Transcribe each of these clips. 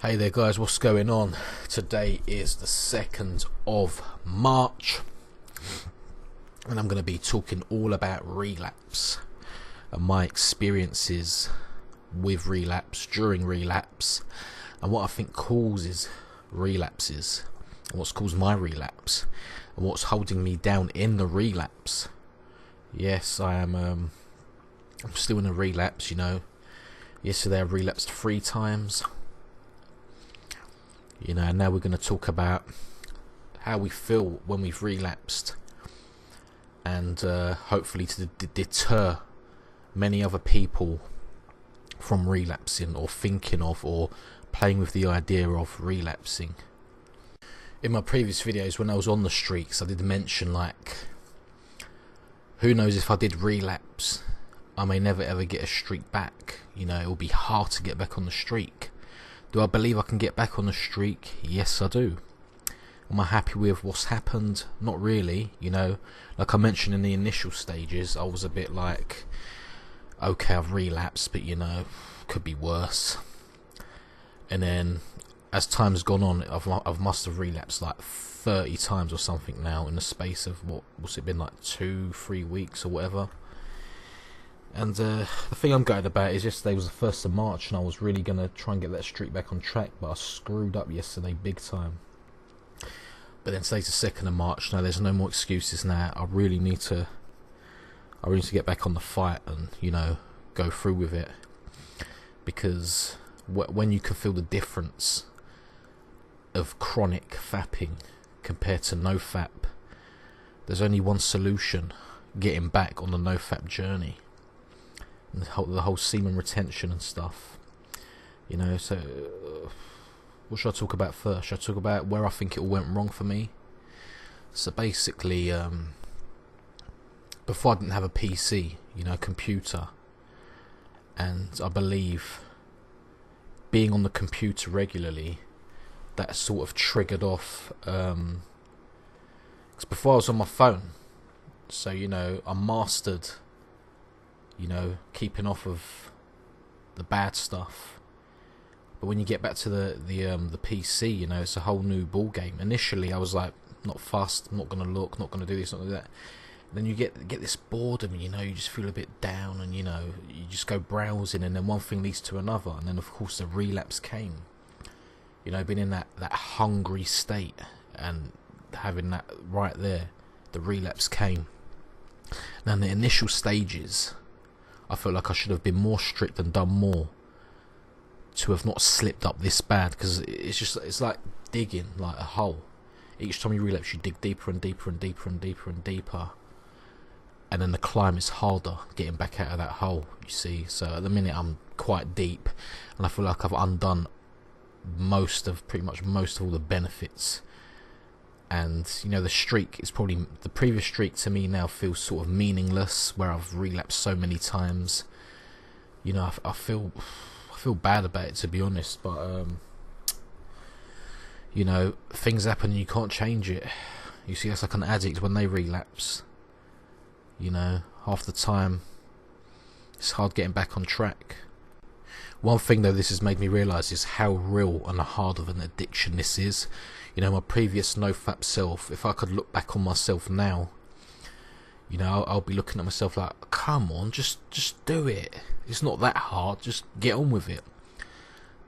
Hey there guys, what's going on? Today is the 2nd of March and I'm going to be talking all about relapse and my experiences with relapse, during relapse, and what I think causes relapses and what's caused my relapse and what's holding me down in the relapse. Yes, I'm still in a relapse, Yesterday I relapsed 3 times. And now we're going to talk about how we feel when we've relapsed, and hopefully to deter many other people from relapsing or thinking of or playing with the idea of relapsing. In my previous videos when I was on the streaks, I did mention, who knows, if I did relapse I may never ever get a streak back. It will be hard to get back on the streak. Do I believe I can get back on the streak? Yes, I do. Am I happy with what's happened? Not really. Like I mentioned in the initial stages, I was a bit like, okay, I've relapsed, but could be worse. And then as time's gone on, I've must have relapsed like 30 times or something now in the space of what's it been, like 2-3 weeks or whatever. And the thing I'm gutted about is yesterday was the 1st of March and I was really going to try and get that streak back on track, but I screwed up yesterday big time. But then today's the 2nd of March, now there's no more excuses now. I really need to get back on the fight and, go through with it. Because when you can feel the difference of chronic fapping compared to no fap, there's only one solution: getting back on the no fap journey. The whole semen retention and stuff, so what should I talk about first? Should I talk about where I think it all went wrong for me? So basically, before I didn't have a PC, computer, and I believe being on the computer regularly, that sort of triggered off, because before I was on my phone, so I mastered keeping off of the bad stuff. But when you get back to the PC, it's a whole new ball game. Initially I was like, not fussed, I'm not gonna look, not gonna do this, not gonna do that. And then you get this boredom, you just feel a bit down, and you just go browsing, and then one thing leads to another, and then of course the relapse came. Being in that hungry state and having that right there, the relapse came. Now in the initial stages, I felt like I should have been more strict and done more to have not slipped up this bad, because it's like digging like a hole. Each time you relapse, you dig deeper and deeper and deeper and deeper and deeper, and then the climb is harder getting back out of that hole, you see. So at the minute I'm quite deep, and I feel like I've undone pretty much most of all the benefits. And the streak is probably, the previous streak to me now feels sort of meaningless, where I've relapsed so many times. I feel bad about it, to be honest, but things happen and you can't change it. You see, that's like an addict when they relapse. Half the time it's hard getting back on track. One thing though this has made me realise is how real and hard of an addiction this is. My previous no-fap self, if I could look back on myself now, I'll be looking at myself like, come on, just do it. It's not that hard, just get on with it.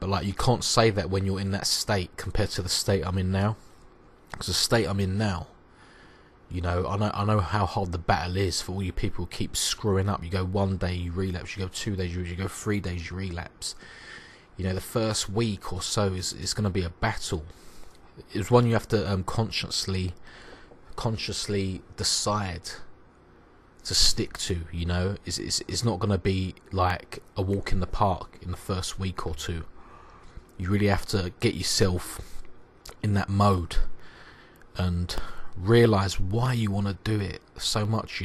But you can't say that when you're in that state compared to the state I'm in now. Because the state I'm in now, I know how hard the battle is for all you people who keep screwing up. You go 1 day, you relapse, you go 2 days, you go 3 days, you relapse. The first week or so is going to be a battle. It's one you have to consciously decide to stick to. It's not going to be like a walk in the park in the first week or two. You really have to get yourself in that mode and realise why you want to do it so much,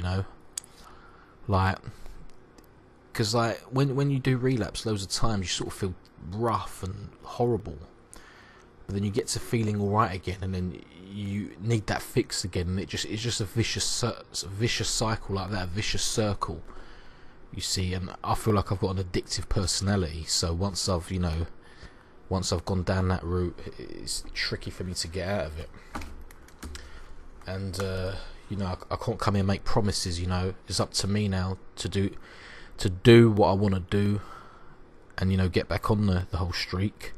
because when you do relapse loads of times, you sort of feel rough and horrible, but then you get to feeling alright again, and then you need that fix again, and it's just a vicious cycle like that, a vicious circle, you see. And I feel like I've got an addictive personality, so once I've once I've gone down that route, it's tricky for me to get out of it. And you know, I can't come here and make promises. You know, it's up to me now to do what I want to do, and you know, get back on the whole streak.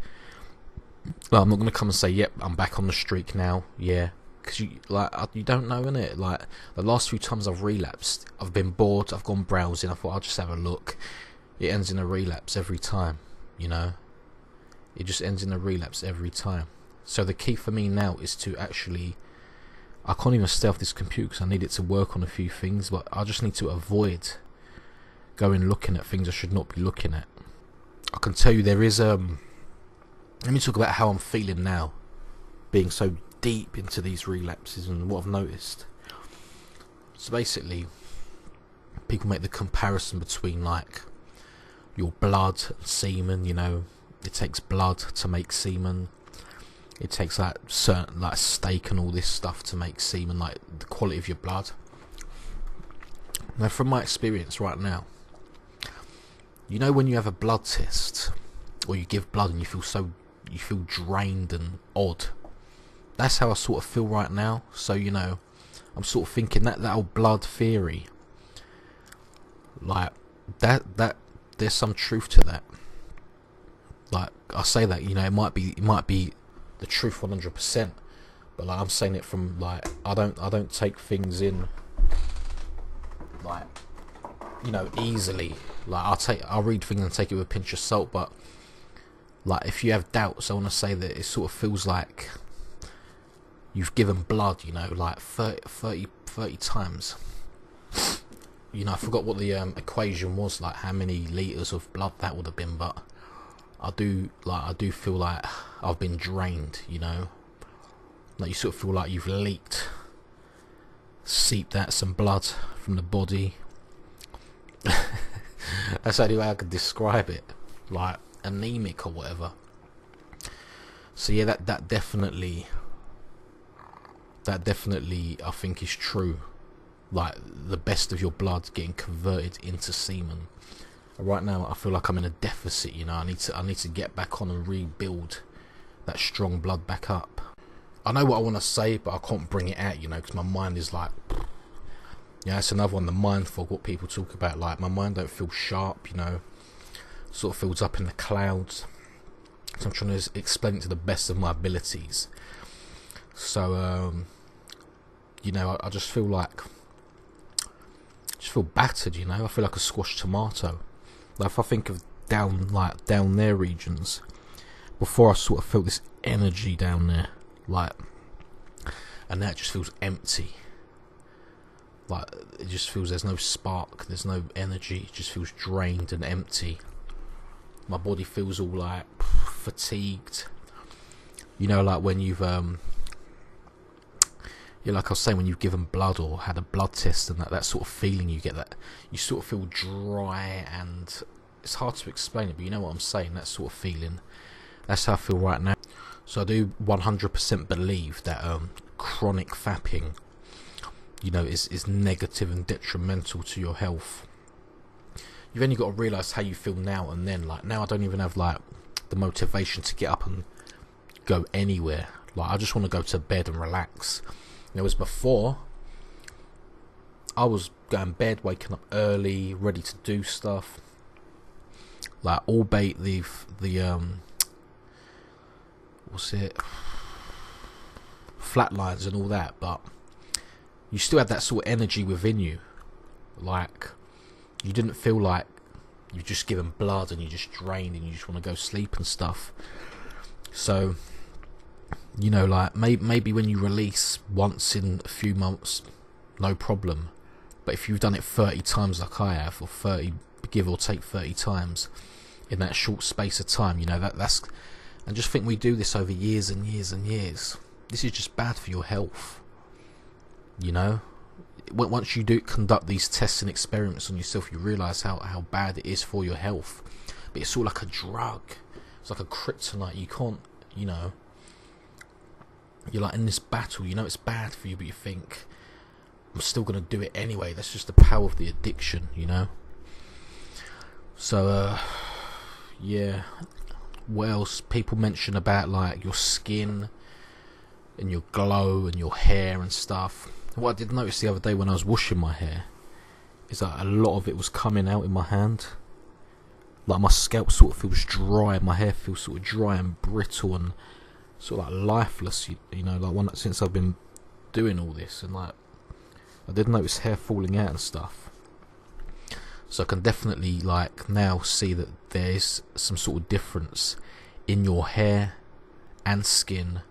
Like, I'm not going to come and say, yep, I'm back on the streak now. Yeah, because you don't know, innit? Like, the last few times I've relapsed, I've been bored, I've gone browsing, I thought I'll just have a look. It ends in a relapse every time, you know. It just ends in a relapse every time. So the key for me now is to actually, I can't even stay off this computer because I need it to work on a few things, but I just need to avoid going looking at things I should not be looking at. I can tell you there is let me talk about how I'm feeling now, being so deep into these relapses and what I've noticed. So basically, people make the comparison between like your blood and semen. You know, it takes blood to make semen. It takes like certain like steak and all this stuff to make semen, like the quality of your blood. Now, from my experience right now, you know, when you have a blood test or you give blood and you feel drained and odd, that's how I sort of feel right now. So, you know, I'm sort of thinking that old blood theory, like that there's some truth to that. Like, I say that, you know, it might be the truth 100%, but like, I'm saying it from like, I don't take things in like, you know, easily. Like, I'll read things and take it with a pinch of salt, but like, if you have doubts, I want to say that it sort of feels like you've given blood, you know, like 30 times. You know, I forgot what the equation was, like how many litres of blood that would have been, but I do feel like I've been drained, you know. Like, you sort of feel like you've seeped out some blood from the body. That's the only way I could describe it, like anemic or whatever. So yeah, that definitely I think is true. Like, the best of your blood getting converted into semen. Right now I feel like I'm in a deficit, you know. I need to get back on and rebuild that strong blood back up. I know what I want to say, but I can't bring it out, you know, because my mind is like, yeah, that's another one, the mind fog, what people talk about. Like, my mind don't feel sharp, you know, sort of feels up in the clouds. So I'm trying to explain it to the best of my abilities. So you know, I just feel battered, you know. I feel like a squashed tomato. Like, if I think of down there regions, before I sort of felt this energy down there, like, and now it just feels empty. Like, it just feels there's no spark, there's no energy. It just feels drained and empty. My body feels all like fatigued. You know, like when you've yeah, like I was saying, when you've given blood or had a blood test, and that sort of feeling you get, that you sort of feel dry, and it's hard to explain it, but you know what I'm saying, that sort of feeling. That's how I feel right now. So I do 100% believe that chronic fapping, you know, is negative and detrimental to your health. You've only got to realise how you feel now and then. Like, now I don't even have like the motivation to get up and go anywhere. Like, I just want to go to bed and relax. It was before, I was going to bed, waking up early, ready to do stuff, like albeit the what's it, flatlines and all that, but you still had that sort of energy within you. Like, you didn't feel like you've just given blood and you're just drained and you just want to go sleep and stuff. So, you know, like, maybe when you release once in a few months, no problem. But if you've done it 30 times like I have, or 30, give or take 30 times in that short space of time, you know, that's, and just think we do this over years and years and years. This is just bad for your health, you know. Once you do conduct these tests and experiments on yourself, you realise how bad it is for your health. But it's all like a drug. It's like a kryptonite. You can't, you know, you're like in this battle, you know it's bad for you, but you think, I'm still going to do it anyway. That's just the power of the addiction, you know. So yeah, what else? People mention about like your skin and your glow and your hair and stuff. What I did notice the other day when I was washing my hair is that a lot of it was coming out in my hand. Like my scalp sort of feels dry, my hair feels sort of dry and brittle and sort of like lifeless, you know, like since I've been doing all this. And like I did notice hair falling out and stuff. So I can definitely like now see that there's some sort of difference in your hair and skin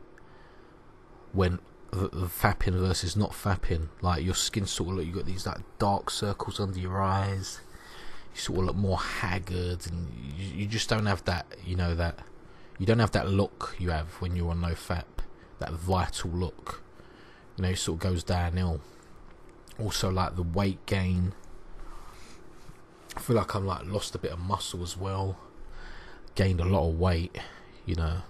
when the fapping versus not fapping. Like your skin sort of look, you got these like dark circles under your eyes, you sort of look more haggard, and you just don't have that, you know, that you don't have that look you have when you're on no fap, that vital look, you know, it sort of goes downhill. Also like the weight gain, I feel like I'm like lost a bit of muscle as well, gained a lot of weight, you know,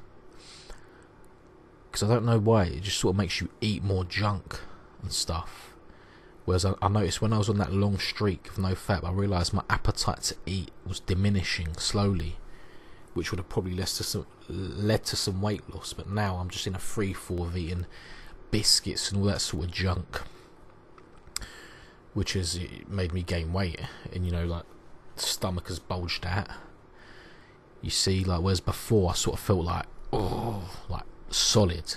because I don't know why, it just sort of makes you eat more junk and stuff. Whereas I noticed when I was on that long streak of no fap, I realised my appetite to eat was diminishing slowly, which would have probably led to some weight loss. But now I'm just in a free fall of eating biscuits and all that sort of junk, which has made me gain weight. And you know, like the stomach has bulged out, you see, like whereas before I sort of felt like, oh, like solid,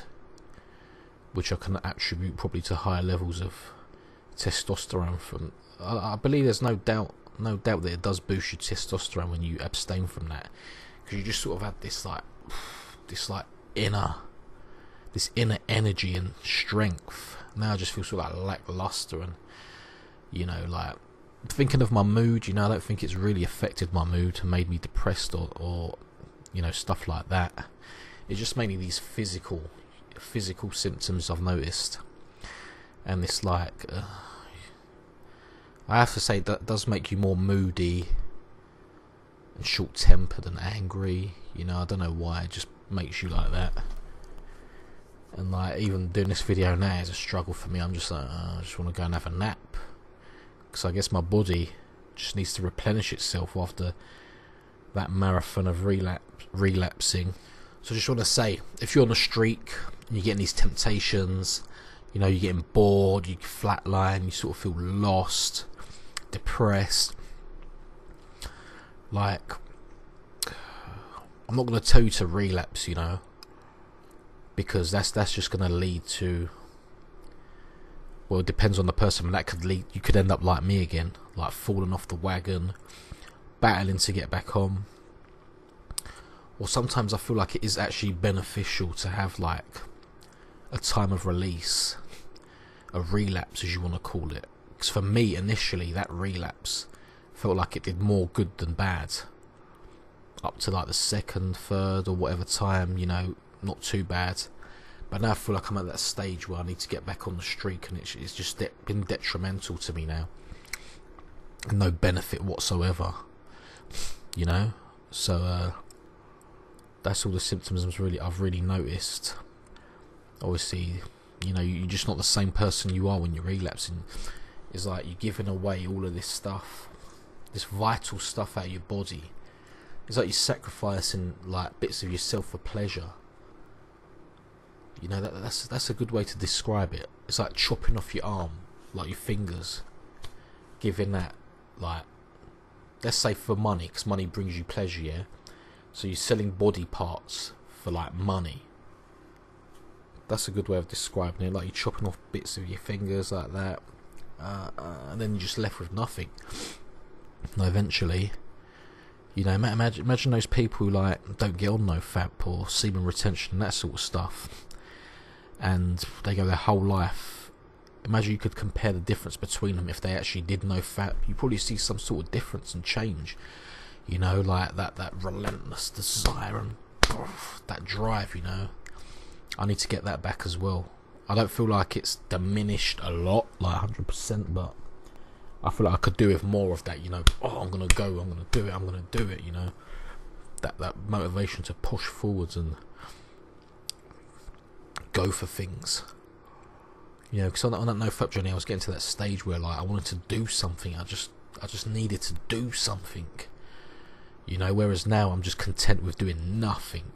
which I can attribute probably to higher levels of testosterone from, I believe there's no doubt that it does boost your testosterone when you abstain from that, because you just sort of had this inner energy and strength. Now I just feel sort of like lackluster, and you know, like thinking of my mood, you know, I don't think it's really affected my mood and made me depressed or you know, stuff like that. It's just mainly these physical symptoms I've noticed, and it's like I have to say that does make you more moody and short-tempered and angry, you know. I don't know why, it just makes you like that. And like even doing this video now is a struggle for me. I'm just like, I just want to go and have a nap, because I guess my body just needs to replenish itself after that marathon of relapsing. So I just want to say, if you're on a streak and you're getting these temptations, you know, you're getting bored, you flatline, you sort of feel lost, depressed, like, I'm not going to tell you to relapse, you know, because that's just going to lead to, well, it depends on the person, but that could lead, you could end up like me again, like falling off the wagon, battling to get back on. Or sometimes I feel like it is actually beneficial to have like a time of release, a relapse as you want to call it. Because for me initially that relapse felt like it did more good than bad, up to like the second, third or whatever time, you know, not too bad. But now I feel like I'm at that stage where I need to get back on the streak, and it's just been detrimental to me now, and no benefit whatsoever, you know. So that's all the symptoms I've really noticed. Obviously, you know, you're just not the same person you are when you're relapsing. It's like you're giving away all of this stuff, this vital stuff out of your body. It's like you're sacrificing like bits of yourself for pleasure. You know, that's a good way to describe it. It's like chopping off your arm, like your fingers, giving that, like, let's say for money, because money brings you pleasure, yeah. So you're selling body parts for like money. That's a good way of describing it. Like you're chopping off bits of your fingers like that, and then you're just left with nothing. And eventually, you know, imagine those people who like don't get on no fap or semen retention and that sort of stuff, and they go their whole life. Imagine you could compare the difference between them if they actually did no fap. You probably see some sort of difference and change. You know, like that relentless desire and that drive, you know. I need to get that back as well. I don't feel like it's diminished a lot, like 100%, but I feel like I could do with more of that, you know. Oh, I'm going to go, I'm going to do it, you know. That motivation to push forwards and go for things. You know, because on that no-fap journey, I was getting to that stage where like I wanted to do something. I just needed to do something. You know, whereas now I'm just content with doing nothing.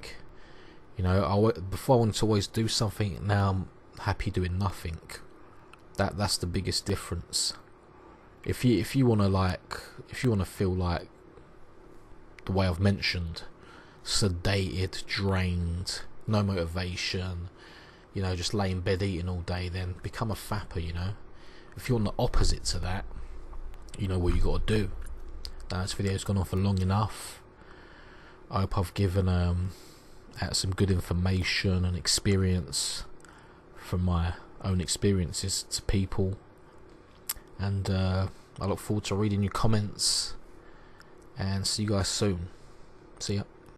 You know, before I wanted to always do something, now I'm happy doing nothing. That's the biggest difference. If you want to feel like the way I've mentioned, sedated, drained, no motivation, you know, just lay in bed eating all day, then become a fapper. You know, if you want the opposite to that, you know what you got to do. Now, this video's gone on for long enough. I hope I've given out some good information and experience from my own experiences to people, and I look forward to reading your comments, and see you guys soon. See ya.